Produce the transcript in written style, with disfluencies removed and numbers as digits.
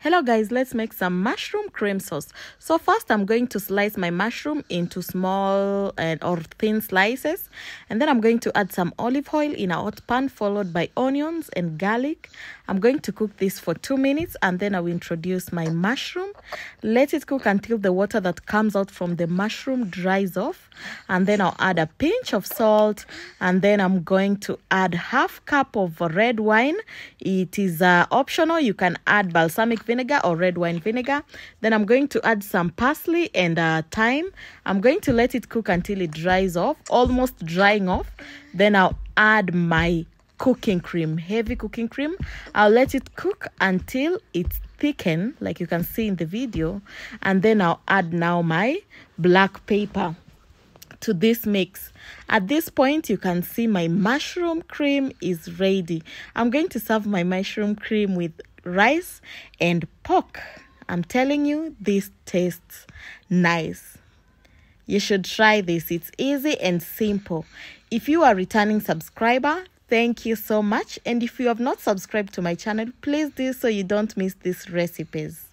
Hello guys, let's make some mushroom cream sauce. So first I'm going to slice my mushroom into small or thin slices, and then I'm going to add some olive oil in a hot pan followed by onions and garlic. I'm going to cook this for 2 minutes, and then I will introduce my mushroom. Let it cook until the water that comes out from the mushroom dries off, and then I'll add a pinch of salt, and then I'm going to add half cup of red wine. It is optional. You can add balsamic vinegar or red wine vinegar. Then I'm going to add some parsley and thyme. I'm going to let it cook until it dries off, almost drying off. Then I'll add my cooking cream, heavy cooking cream. I'll let it cook until it's thickened, like you can see in the video, and then I'll add now my black pepper to this mix. At this point, you can see my mushroom cream is ready. I'm going to serve my mushroom cream with rice and pork. I'm telling you, this tastes nice. You should try this. It's easy and simple. If you are a returning subscriber, thank you so much. And if you have not subscribed to my channel, please do so you don't miss these recipes.